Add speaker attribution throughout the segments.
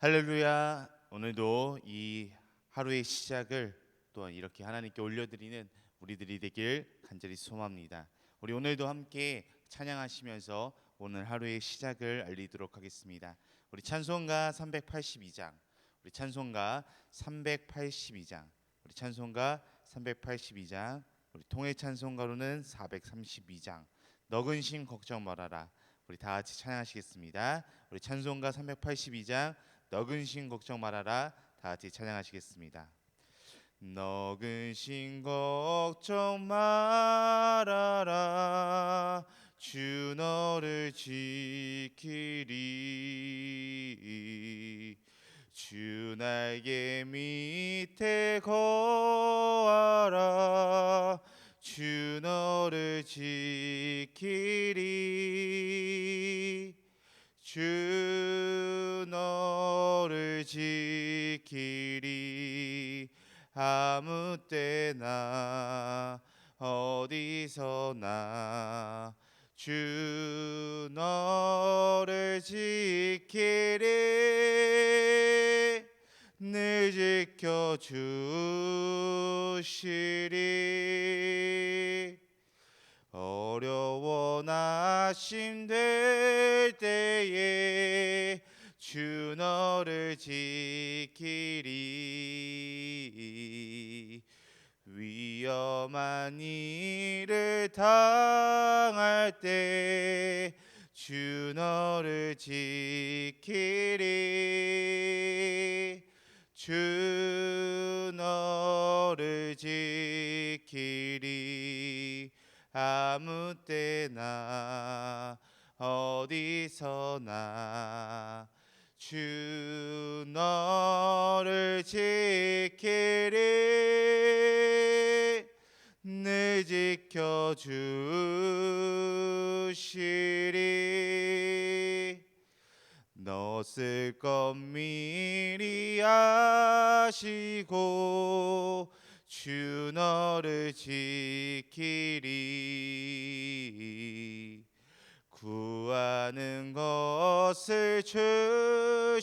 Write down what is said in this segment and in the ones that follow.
Speaker 1: 할렐루야. 오늘도 이 하루의 시작을 또한 이렇게 하나님께 올려드리는 우리들이 되길 간절히 소망합니다. 우리 오늘도 함께 찬양하시면서 오늘 하루의 시작을 알리도록 하겠습니다. 우리 찬송가 382장, 우리 찬송가 382장, 우리 찬송가 382장, 우리 통해 찬송가로는 432장, 너근 심 걱정 말아라. 우리 다 같이 찬양하시겠습니다. 우리 찬송가 382장 너근 심 걱정 말아라. 다 같이 찬양하시겠습니다. 너근 심 걱정 말아라. 주 너를 지키리. 주 날개 밑에 거하라. 주 너를 지키리. 주 너를 지키리. 아무 때나 어디서나 주 너를 지키리. 늘 지켜주시리. 어려워 낙심될 때에 주 너를 지키리. 위험한 일을 당할 때 주 너를 지키리. 주 너를 지키리. 아무 때나 어디서나 주 너를 지키리. 늘 지켜주시리. 너 쓸 것 미리 아시고 주 너를 지키리. 구하는 것을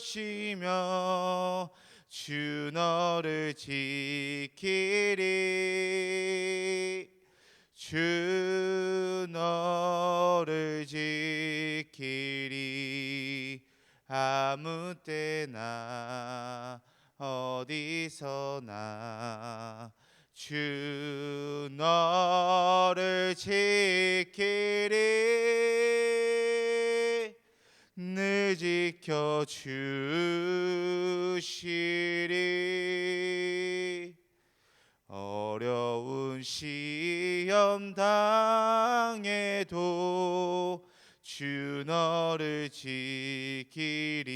Speaker 1: 주시며 주 너를 지키리. 주 너를 지키리. 아무 때나 어디서나 주 너를 지키리. 늘 지켜주시리. 어려운 시험 당해도 주 너를 지키리.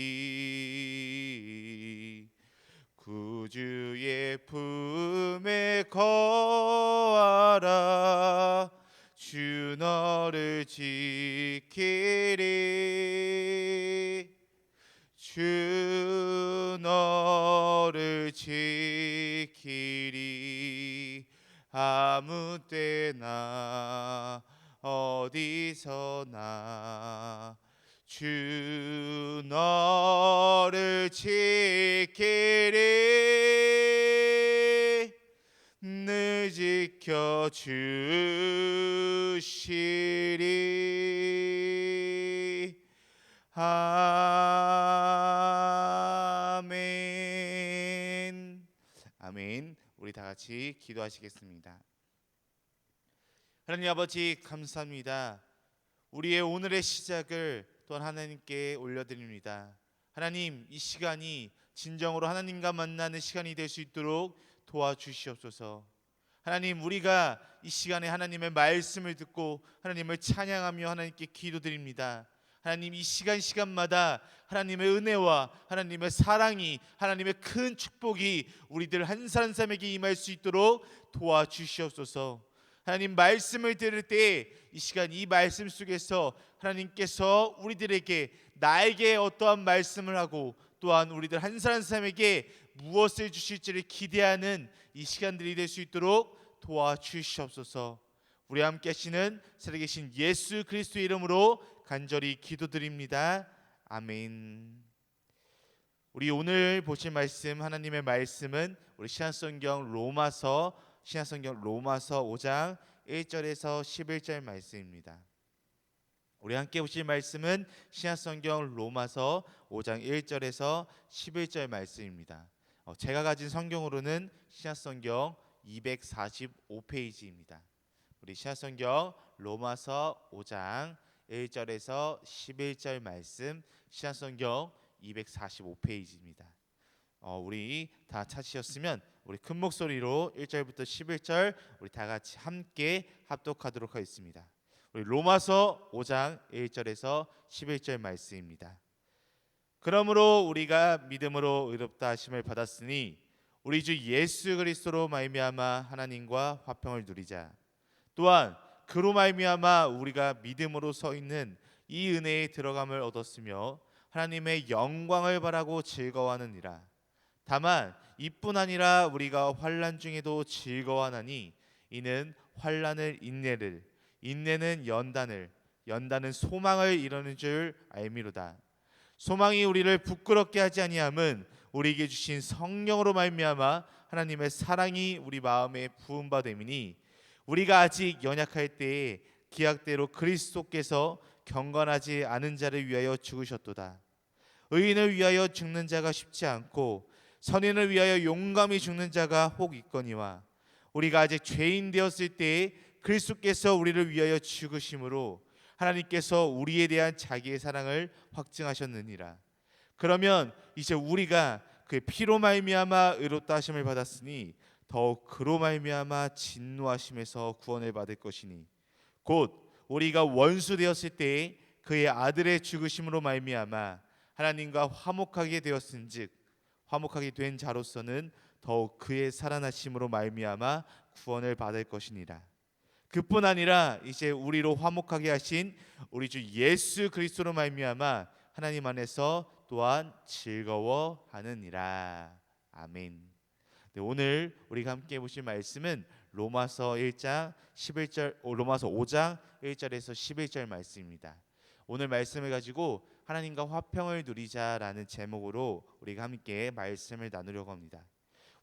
Speaker 1: 구주의 품에 거하라. 주 너를 지키리. 주 너를 지키리. 아무 때나 어디서나 주 너를 지키리. 늘 지켜주시리. 아멘. 아멘. 우리 다 같이 기도하시겠습니다. 하나님 아버지 감사합니다. 우리의 오늘의 시작을 또한 하나님께 올려드립니다. 하나님, 이 시간이 진정으로 하나님과 만나는 시간이 될 수 있도록 도와주시옵소서. 하나님, 우리가 이 시간에 하나님의 말씀을 듣고 하나님을 찬양하며 하나님께 기도드립니다. 하나님, 이 시간마다 하나님의 은혜와 하나님의 사랑이, 하나님의 큰 축복이 우리들 한 사람 한 사람에게 임할 수 있도록 도와주시옵소서. 하나님, 말씀을 들을 때 이 시간 이 말씀 속에서 하나님께서 우리들에게 나에게 어떠한 말씀을 하고 또한 우리들 한 사람 한 사람에게 무엇을 주실지를 기대하는 이 시간들이 될 수 있도록 도와주시옵소서. 우리 함께 하시는 살아계신 예수 그리스도의 이름으로 간절히 기도드립니다. 아멘. 우리 오늘 보실 말씀, 하나님의 말씀은 우리 신약성경 로마서 5장 1절에서 11절 말씀입니다. 우리 함께 보실 말씀은 신약성경 로마서 5장 1절에서 11절 말씀입니다. 제가 가진 성경으로는 신약성경 245페이지입니다. 우리 신약성경 로마서 5장 1절에서 11절 말씀, 신약성경 245페이지입니다. 우리 다 찾으셨으면 우리 큰 목소리로 1절부터 11절 우리 다 같이 함께 합독하도록 하겠습니다. 우리 로마서 5장 1절에서 11절 말씀입니다. 그러므로 우리가 믿음으로 의롭다 하심을 받았으니 우리 주 예수 그리스도로 말미암아 하나님과 화평을 누리자. 또한 그로 말미암아 우리가 믿음으로 서 있는 이 은혜에 들어감을 얻었으며 하나님의 영광을 바라고 즐거워하느니라. 다만 이뿐 아니라 우리가 환난 중에도 즐거워하나니 이는 환난을 인내를, 인내는 연단을, 연단은 소망을 이루는 줄 알미로다. 소망이 우리를 부끄럽게 하지 아니함은 우리에게 주신 성령으로 말미암아 하나님의 사랑이 우리 마음에 부은 바 됨이니 우리가 아직 연약할 때에 기약대로 그리스도께서 경건하지 않은 자를 위하여 죽으셨도다. 의인을 위하여 죽는 자가 쉽지 않고 선인을 위하여 용감히 죽는 자가 혹 있거니와 우리가 아직 죄인 되었을 때에 그리스도께서 우리를 위하여 죽으심으로 하나님께서 우리에 대한 자기의 사랑을 확증하셨느니라. 그러면 이제 우리가 그의 피로 말미암아 의롭다 하심을 받았으니 더욱 그로 말미암아 진노하심에서 구원을 받을 것이니 곧 우리가 원수 되었을 때에 그의 아들의 죽으심으로 말미암아 하나님과 화목하게 되었은즉 화목하게 된 자로서는 더욱 그의 살아나심으로 말미암아 구원을 받을 것이니라. 그뿐 아니라 이제 우리로 화목하게 하신 우리 주 예수 그리스도로 말미암아 하나님 안에서 또한 즐거워하느니라. 아멘. 네, 오늘 우리가 함께 보실 말씀은 로마서 5장 1절에서 11절 말씀입니다. 오늘 말씀을 가지고 하나님과 화평을 누리자라는 제목으로 우리가 함께 말씀을 나누려고 합니다.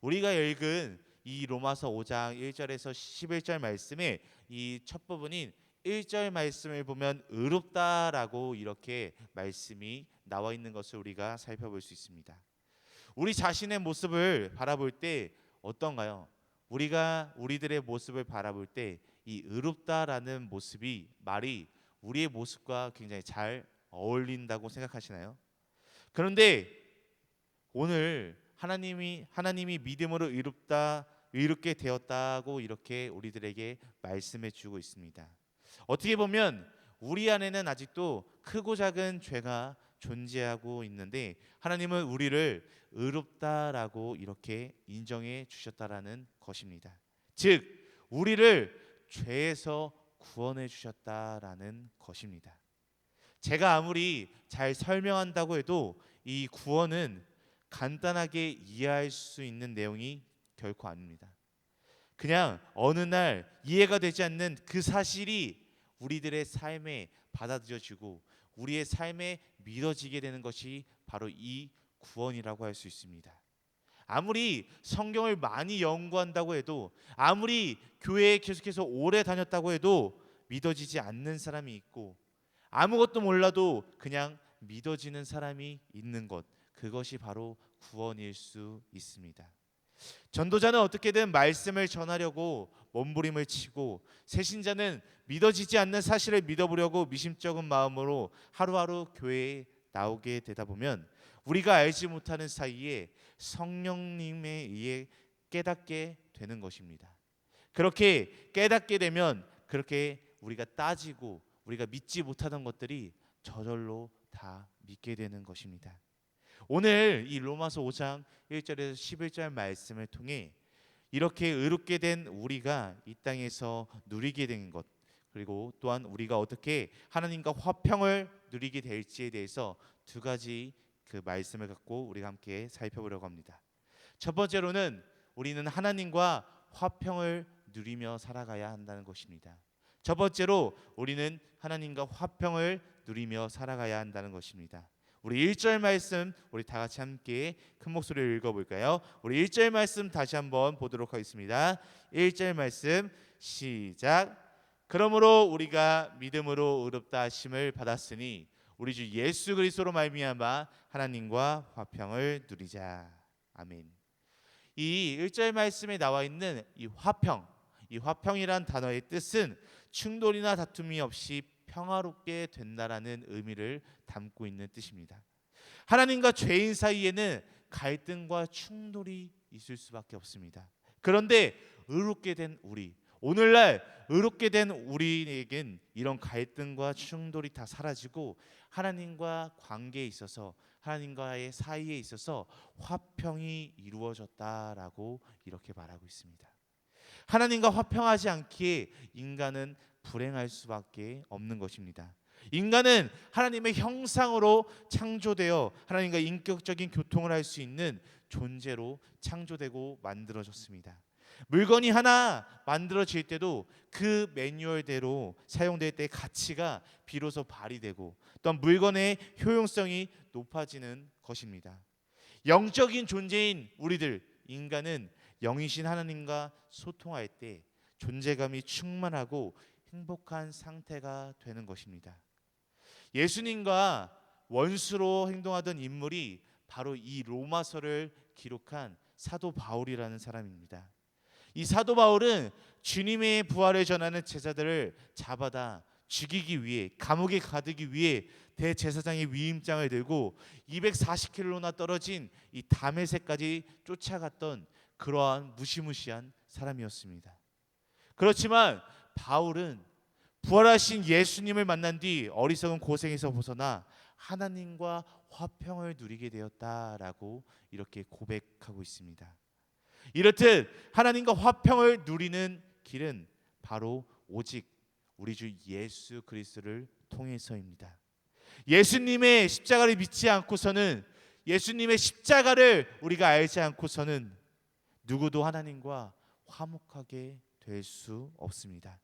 Speaker 1: 우리가 읽은 이 로마서 5장 1절에서 11절 말씀의 이 첫 부분인 1절 말씀을 보면 의롭다라고 이렇게 말씀이 나와 있는 것을 우리가 살펴볼 수 있습니다. 우리 자신의 모습을 바라볼 때 어떤가요? 우리가 우리들의 모습을 바라볼 때 이 의롭다라는 모습이 말이 우리의 모습과 굉장히 잘 어울린다고 생각하시나요? 그런데 오늘 하나님이 믿음으로 의롭게 되었다고 이렇게 우리들에게 말씀해 주고 있습니다. 어떻게 보면 우리 안에는 아직도 크고 작은 죄가 존재하고 있는데 하나님은 우리를 의롭다라고 이렇게 인정해 주셨다라는 것입니다. 즉 우리를 죄에서 구원해 주셨다라는 것입니다. 제가 아무리 잘 설명한다고 해도 이 구원은 간단하게 이해할 수 있는 내용이 결코 아닙니다. 그냥 어느 날 이해가 되지 않는 그 사실이 우리들의 삶에 받아들여지고 우리의 삶에 믿어지게 되는 것이 바로 이 구원이라고 할 수 있습니다. 아무리 성경을 많이 연구한다고 해도 아무리 교회에 계속해서 오래 다녔다고 해도 믿어지지 않는 사람이 있고 아무것도 몰라도 그냥 믿어지는 사람이 있는 것, 그것이 바로 구원일 수 있습니다. 전도자는 어떻게든 말씀을 전하려고 몸부림을 치고 새신자는 믿어지지 않는 사실을 믿어보려고 미심쩍은 마음으로 하루하루 교회에 나오게 되다 보면 우리가 알지 못하는 사이에 성령님에 의해 깨닫게 되는 것입니다. 그렇게 깨닫게 되면 그렇게 우리가 따지고 우리가 믿지 못하던 것들이 저절로 다 믿게 되는 것입니다. 오늘 이 로마서 5장 1절에서 11절 말씀을 통해 이렇게 의롭게 된 우리가 이 땅에서 누리게 된 것, 그리고 또한 우리가 어떻게 하나님과 화평을 누리게 될지에 대해서 두 가지 그 말씀을 갖고 우리가 함께 살펴보려고 합니다. 첫 번째로는 우리는 하나님과 화평을 누리며 살아가야 한다는 것입니다. 첫 번째로 우리는 하나님과 화평을 누리며 살아가야 한다는 것입니다. 우리 1절 말씀 우리 다 같이 함께 큰 목소리로 읽어볼까요? 우리 1절 말씀 다시 한번 보도록 하겠습니다. 1절 말씀 시작. 그러므로 우리가 믿음으로 의롭다 하심을 받았으니 우리 주 예수 그리스도로 말미암아 하나님과 화평을 누리자. 아멘. 이 1절 말씀에 나와 있는 이 화평이란 단어의 뜻은 충돌이나 다툼이 없이 평화롭게 된다라는 의미를 담고 있는 뜻입니다. 하나님과 죄인 사이에는 갈등과 충돌이 있을 수밖에 없습니다. 그런데 의롭게 된 우리, 오늘날 의롭게 된 우리에겐 이런 갈등과 충돌이 다 사라지고 하나님과 관계에 있어서, 하나님과의 사이에 있어서 화평이 이루어졌다라고 이렇게 말하고 있습니다. 하나님과 화평하지 않기에 인간은 불행할 수밖에 없는 것입니다. 인간은 하나님의 형상으로 창조되어 하나님과 인격적인 교통을 할 수 있는 존재로 창조되고 만들어졌습니다. 물건이 하나 만들어질 때도 그 매뉴얼대로 사용될 때 가치가 비로소 발휘되고 또한 물건의 효용성이 높아지는 것입니다. 영적인 존재인 우리들 인간은 영이신 하나님과 소통할 때 존재감이 충만하고 행복한 상태가 되는 것입니다. 예수님과 원수로 행동하던 인물이 바로 이 로마서를 기록한 사도 바울이라는 사람입니다. 이 사도 바울은 주님의 부활을 전하는 제자들을 잡아다 죽이기 위해, 감옥에 가두기 위해 대제사장의 위임장을 들고 240km나 떨어진 이 다메섹까지 쫓아갔던 그러한 무시무시한 사람이었습니다. 그렇지만 바울은 부활하신 예수님을 만난 뒤 어리석은 고생에서 벗어나 하나님과 화평을 누리게 되었다라고 이렇게 고백하고 있습니다. 이렇듯 하나님과 화평을 누리는 길은 바로 오직 우리 주 예수 그리스도를 통해서입니다. 예수님의 십자가를 믿지 않고서는, 예수님의 십자가를 우리가 알지 않고서는 누구도 하나님과 화목하게 될 수 없습니다.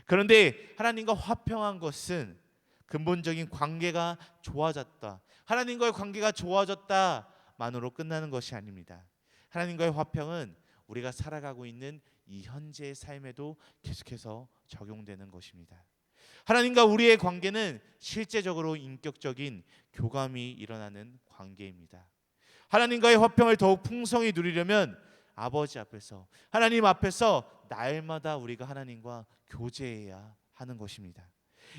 Speaker 1: 그런데 하나님과 화평한 것은 근본적인 관계가 좋아졌다, 하나님과의 관계가 좋아졌다만으로 끝나는 것이 아닙니다. 하나님과의 화평은 우리가 살아가고 있는 이 현재의 삶에도 계속해서 적용되는 것입니다. 하나님과 우리의 관계는 실제적으로 인격적인 교감이 일어나는 관계입니다. 하나님과의 화평을 더욱 풍성히 누리려면 아버지 앞에서, 하나님 앞에서 날마다 우리가 하나님과 교제해야 하는 것입니다.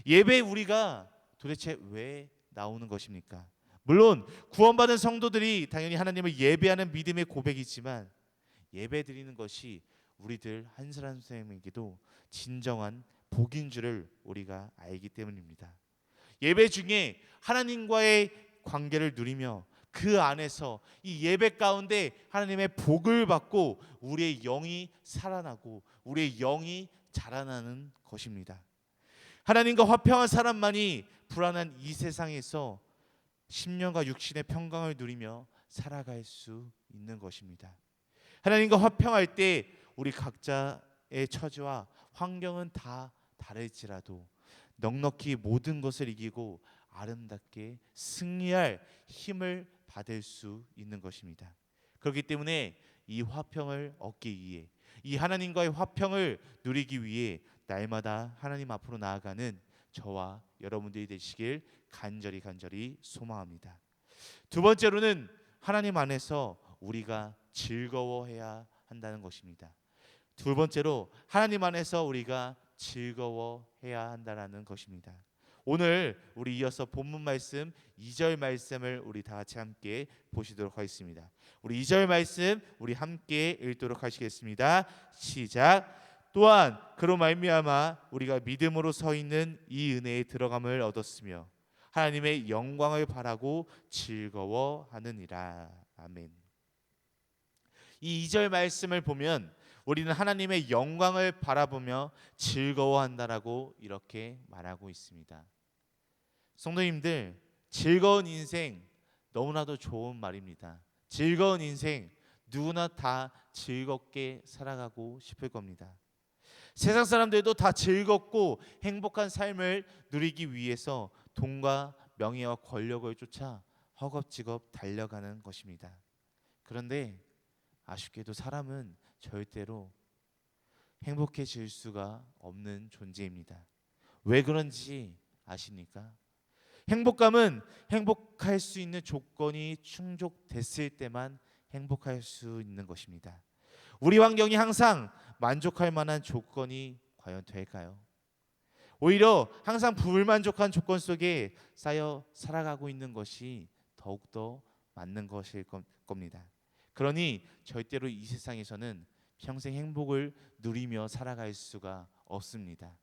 Speaker 1: 예배에 우리가 도대체 왜 나오는 것입니까? 물론 구원받은 성도들이 당연히 하나님을 예배하는 믿음의 고백이지만 예배 드리는 것이 우리들 한 사람 한 사람에게도 진정한 복인 줄을 우리가 알기 때문입니다. 예배 중에 하나님과의 관계를 누리며 그 안에서 이 예배 가운데 하나님의 복을 받고 우리의 영이 살아나고 우리의 영이 자라나는 것입니다. 하나님과 화평한 사람만이 불안한 이 세상에서 심령과 육신의 평강을 누리며 살아갈 수 있는 것입니다. 하나님과 화평할 때 우리 각자의 처지와 환경은 다 다를지라도 넉넉히 모든 것을 이기고 아름답게 승리할 힘을 받을 수 있는 것입니다. 그렇기 때문에 이 화평을 얻기 위해, 이 하나님과의 화평을 누리기 위해 날마다 하나님 앞으로 나아가는 저와 여러분들이 되시길 간절히 소망합니다. 두 번째로는 하나님 안에서 우리가 즐거워해야 한다는 것입니다. 두 번째로 하나님 안에서 우리가 즐거워해야 한다는 것입니다. 오늘 우리 이어서 본문 말씀 2절 말씀을 우리 다 같이 함께 보시도록 하겠습니다. 우리 2절 말씀 우리 함께 읽도록 하시겠습니다. 시작. 또한 그로 말미암아 우리가 믿음으로 서 있는 이 은혜에 들어감을 얻었으며 하나님의 영광을 바라고 즐거워하느니라. 아멘. 이 2절 말씀을 보면 우리는 하나님의 영광을 바라보며 즐거워한다라고 이렇게 말하고 있습니다. 성도님들, 즐거운 인생 너무나도 좋은 말입니다. 즐거운 인생 누구나 다 즐겁게 살아가고 싶을 겁니다. 세상 사람들도 다 즐겁고 행복한 삶을 누리기 위해서 돈과 명예와 권력을 쫓아 허겁지겁 달려가는 것입니다. 그런데 아쉽게도 사람은 절대로 행복해질 수가 없는 존재입니다. 왜 그런지 아십니까? 행복감은 행복할 수 있는 조건이 충족됐을 때만 행복할 수 있는 것입니다. 우리 환경이 항상 만족할 만한 조건이 과연 될까요? 오히려 항상 불만족한 조건 속에 쌓여 살아가고 있는 것이 더욱더 맞는 것일 겁니다. 그러니 절대로 이 세상에서는 평생 행복을 누리며 살아갈 수가 없습니다.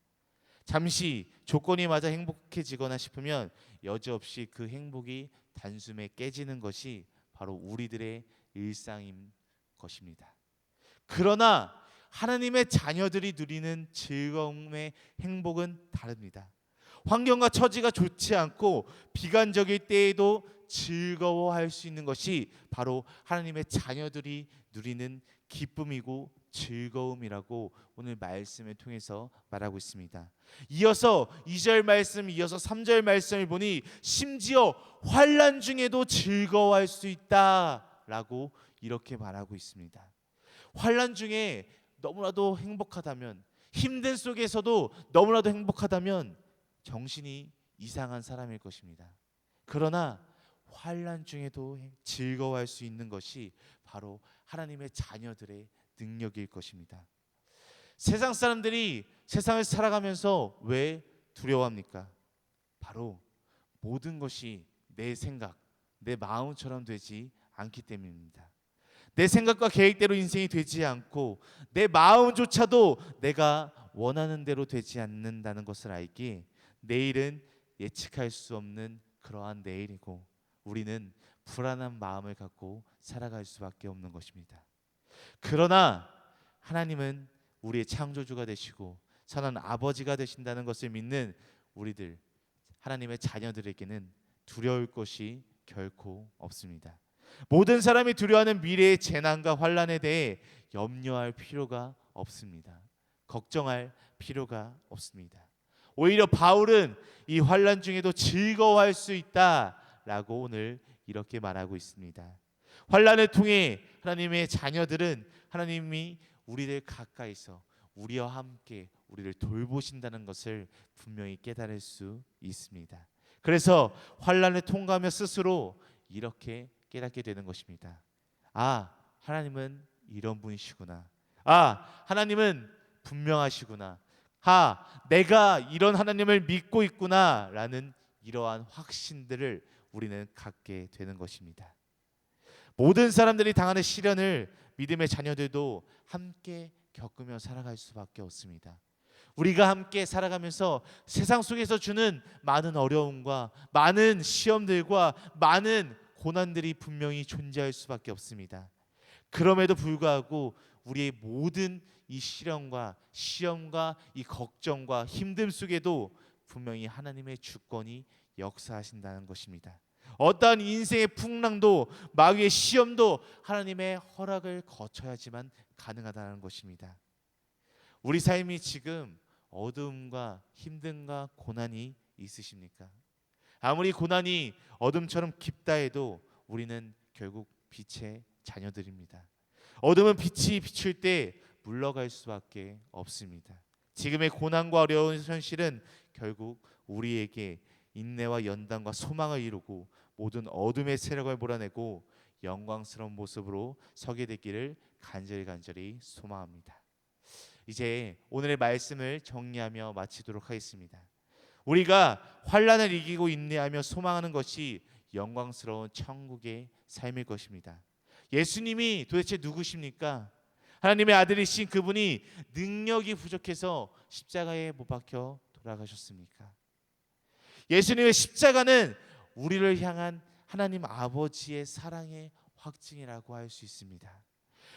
Speaker 1: 잠시 조건이 맞아 행복해지거나 싶으면 여지없이 그 행복이 단숨에 깨지는 것이 바로 우리들의 일상인 것입니다. 그러나 하나님의 자녀들이 누리는 즐거움의 행복은 다릅니다. 환경과 처지가 좋지 않고 비관적일 때에도 즐거워할 수 있는 것이 바로 하나님의 자녀들이 누리는 기쁨이고 즐거움이라고 오늘 말씀을 통해서 말하고 있습니다. 이어서 2절 말씀, 이어서 3절 말씀을 보니 심지어 환난 중에도 즐거워할 수 있다라고 이렇게 말하고 있습니다. 환난 중에 너무나도 행복하다면, 힘든 속에서도 너무나도 행복하다면 정신이 이상한 사람일 것입니다. 그러나 환난 중에도 즐거워할 수 있는 것이 바로 하나님의 자녀들의 능력일 것입니다. 세상 사람들이 세상을 살아가면서 왜 두려워합니까? 바로 모든 것이 내 생각, 내 마음처럼 되지 않기 때문입니다. 내 생각과 계획대로 인생이 되지 않고 내 마음조차도 내가 원하는 대로 되지 않는다는 것을 알기에 내일은 예측할 수 없는 그러한 내일이고 우리는 불안한 마음을 갖고 살아갈 수밖에 없는 것입니다. 그러나 하나님은 우리의 창조주가 되시고 선한 아버지가 되신다는 것을 믿는 우리들 하나님의 자녀들에게는 두려울 것이 결코 없습니다. 모든 사람이 두려워하는 미래의 재난과 환난에 대해 염려할 필요가 없습니다. 걱정할 필요가 없습니다. 오히려 바울은 이 환난 중에도 즐거워할 수 있다라고 오늘 이렇게 말하고 있습니다. 환난을 통해 하나님의 자녀들은 하나님이 우리를 가까이서 우리와 함께 우리를 돌보신다는 것을 분명히 깨달을 수 있습니다. 그래서 환난을 통과하며 스스로 이렇게 깨닫게 되는 것입니다. 아, 하나님은 이런 분이시구나. 아, 하나님은 분명하시구나. 아, 내가 이런 하나님을 믿고 있구나 라는 이러한 확신들을 우리는 갖게 되는 것입니다. 모든 사람들이 당하는 시련을 믿음의 자녀들도 함께 겪으며 살아갈 수밖에 없습니다. 우리가 함께 살아가면서 세상 속에서 주는 많은 어려움과 많은 시험들과 많은 고난들이 분명히 존재할 수밖에 없습니다. 그럼에도 불구하고 우리의 모든 이 시련과 시험과 이 걱정과 힘듦 속에도 분명히 하나님의 주권이 역사하신다는 것입니다. 어떠한 인생의 풍랑도 마귀의 시험도 하나님의 허락을 거쳐야지만 가능하다는 것입니다. 우리 삶이 지금 어두움과 힘듦과 고난이 있으십니까? 아무리 고난이 어둠처럼 깊다 해도 우리는 결국 빛의 자녀들입니다. 어둠은 빛이 비출 때 물러갈 수밖에 없습니다. 지금의 고난과 어려운 현실은 결국 우리에게 인내와 연단과 소망을 이루고 모든 어둠의 세력을 몰아내고 영광스러운 모습으로 서게 되기를 간절히 소망합니다. 이제 오늘의 말씀을 정리하며 마치도록 하겠습니다. 우리가 환난을 이기고 인내하며 소망하는 것이 영광스러운 천국의 삶일 것입니다. 예수님이 도대체 누구십니까? 하나님의 아들이신 그분이 능력이 부족해서 십자가에 못 박혀 돌아가셨습니까? 예수님의 십자가는 우리를 향한 하나님 아버지의 사랑의 확증이라고 할 수 있습니다.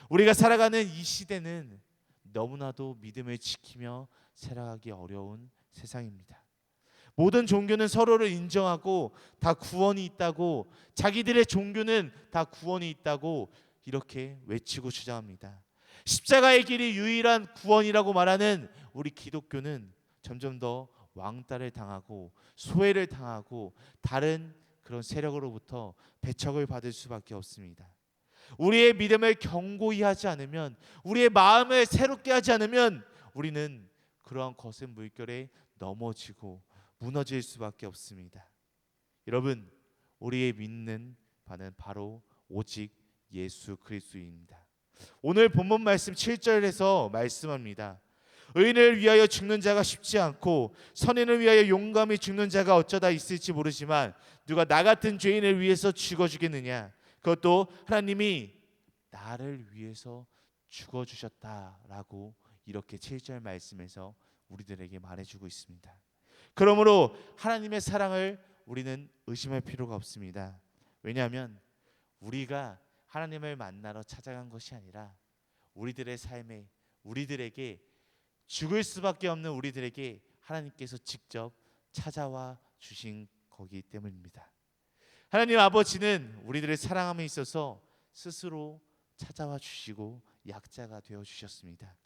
Speaker 1: 우리가 살아가는 이 시대는 너무나도 믿음을 지키며 살아가기 어려운 세상입니다. 모든 종교는 서로를 인정하고 다 구원이 있다고, 자기들의 종교는 다 구원이 있다고 이렇게 외치고 주장합니다. 십자가의 길이 유일한 구원이라고 말하는 우리 기독교는 점점 더 왕따를 당하고 소외를 당하고 다른 그런 세력으로부터 배척을 받을 수밖에 없습니다. 우리의 믿음을 견고히 하지 않으면, 우리의 마음을 새롭게 하지 않으면 우리는 그러한 거센 물결에 넘어지고 무너질 수밖에 없습니다. 여러분, 우리의 믿는 바는 바로 오직 예수 그리스도입니다. 오늘 본문 말씀 7절에서 말씀합니다. 의인을 위하여 죽는 자가 쉽지 않고 선인을 위하여 용감히 죽는 자가 어쩌다 있을지 모르지만 누가 나 같은 죄인을 위해서 죽어주겠느냐. 그것도 하나님이 나를 위해서 죽어주셨다라고 이렇게 7절 말씀에서 우리들에게 말해주고 있습니다. 그러므로 하나님의 사랑을 우리는 의심할 필요가 없습니다. 왜냐하면 우리가 하나님을 만나러 찾아간 것이 아니라 우리들의 삶에, 우리들에게 죽을 수밖에 없는 우리들에게 하나님께서 직접 찾아와 주신 거기 때문입니다. 하나님 아버지는 우리들의 사랑함에 있어서 스스로 찾아와 주시고 약자가 되어 주셨습니다.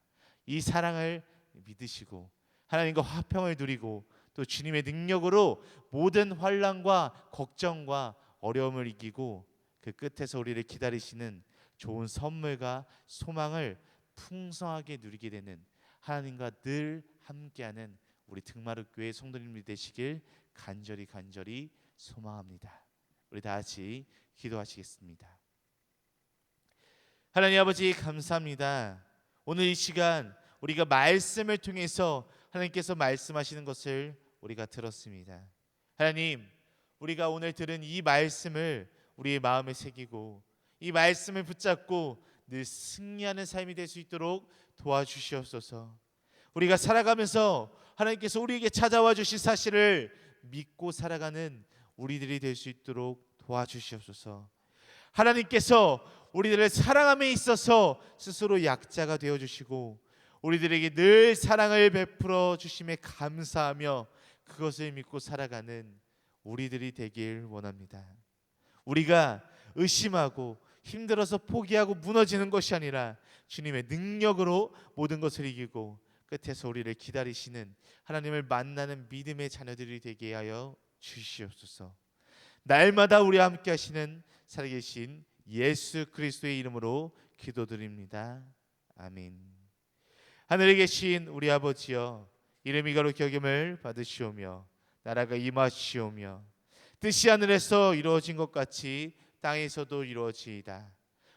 Speaker 1: 이 사랑을 믿으시고 하나님과 화평을 누리고 또 주님의 능력으로 모든 환난과 걱정과 어려움을 이기고 그 끝에서 우리를 기다리시는 좋은 선물과 소망을 풍성하게 누리게 되는 하나님과 늘 함께하는 우리 등마룻교회 성도님들 되시길 간절히 소망합니다. 우리 다 같이 기도하시겠습니다. 하나님 아버지 감사합니다. 오늘 이 시간 우리가 말씀을 통해서 하나님께서 말씀하시는 것을 우리가 들었습니다. 하나님, 우리가 오늘 들은 이 말씀을 우리의 마음에 새기고 이 말씀을 붙잡고 늘 승리하는 삶이 될 수 있도록 도와주시옵소서. 우리가 살아가면서 하나님께서 우리에게 찾아와 주신 사실을 믿고 살아가는 우리들이 될 수 있도록 도와주시옵소서. 하나님께서 우리들을 사랑함에 있어서 스스로 약자가 되어주시고 우리들에게 늘 사랑을 베풀어 주심에 감사하며 그것을 믿고 살아가는 우리들이 되길 원합니다. 우리가 의심하고 힘들어서 포기하고 무너지는 것이 아니라 주님의 능력으로 모든 것을 이기고 끝에서 우리를 기다리시는 하나님을 만나는 믿음의 자녀들이 되게 하여 주시옵소서. 날마다 우리와 함께 하시는 살아계신 예수 그리스도의 이름으로 기도드립니다. 아멘. 하늘에 계신 우리 아버지여, 이름이 거룩히 여김을 받으시오며 나라가 임하시오며 뜻이 하늘에서 이루어진 것 같이 땅에서도 이루어지이다.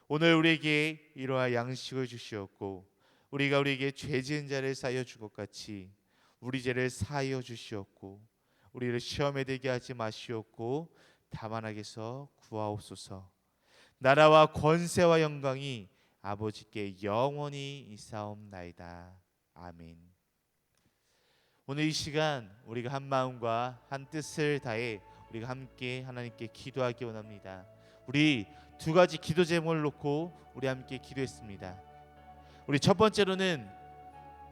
Speaker 1: 오늘 우리에게 이러한 양식을 주시옵고 우리가 우리에게 죄 지은 자를 사하여 줄 것 같이 우리 죄를 사하여 주시옵고 우리를 시험에 들게 하지 마시옵고 다만 악에서 구하옵소서. 나라와 권세와 영광이 아버지께 영원히 있사옵나이다. 아멘. 오늘 이 시간 우리가 한 마음과 한 뜻을 다해 우리가 함께 하나님께 기도하기 원합니다. 우리 두 가지 기도 제목을 놓고 우리 함께 기도했습니다. 우리 첫 번째로는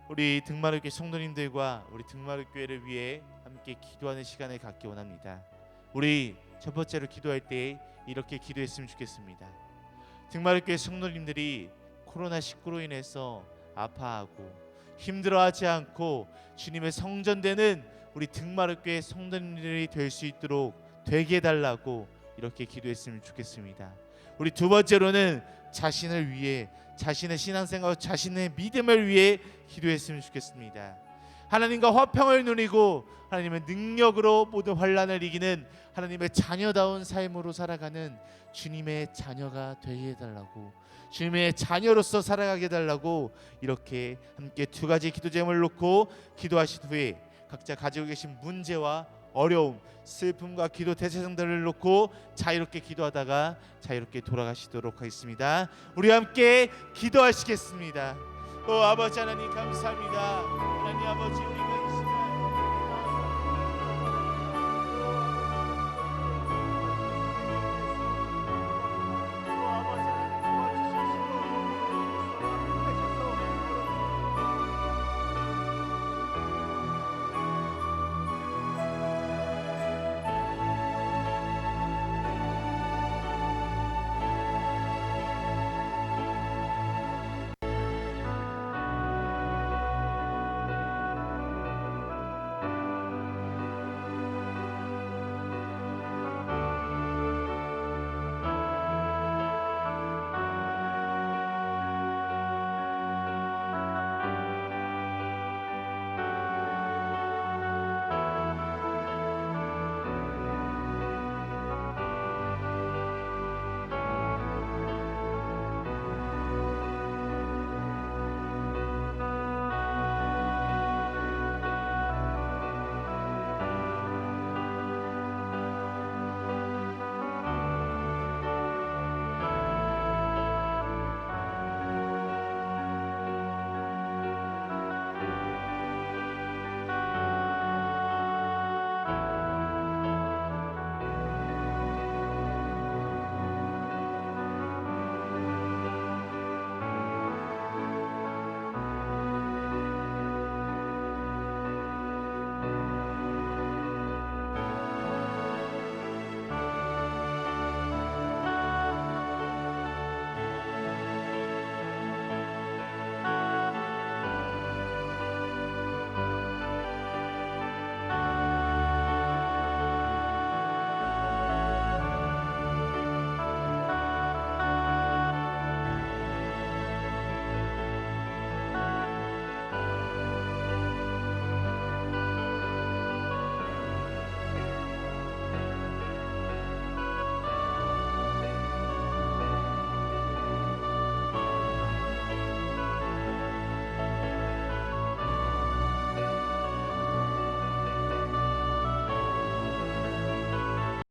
Speaker 1: 우리 등마룻교회 성도님들과 우리 등마룻교회를 위해 함께 기도하는 시간을 갖기 원합니다. 우리 첫 번째로 기도할 때 이렇게 기도했으면 좋겠습니다. 등마룻교회 성도님들이 코로나19로 인해서 아파하고 힘들어하지 않고 주님의 성전되는 우리 등마룻교회 성도님들이 될 수 있도록 되게 해달라고 이렇게 기도했으면 좋겠습니다. 우리 두 번째로는 자신을 위해, 자신의 신앙생활, 자신의 믿음을 위해 기도했으면 좋겠습니다. 하나님과 화평을 누리고 하나님의 능력으로 모든 환난을 이기는 하나님의 자녀다운 삶으로 살아가는 주님의 자녀가 되게 해달라고, 주님의 자녀로서 살아가게 해달라고 이렇게 함께 두 가지 기도 제목을 놓고 기도하신 후에 각자 가지고 계신 문제와 어려움, 슬픔과 기도 대상들을 놓고 자유롭게 기도하다가 자유롭게 돌아가시도록 하겠습니다. 우리 함께 기도하시겠습니다. 아버지 하나님 감사합니다. 하나님 아버지, 우리가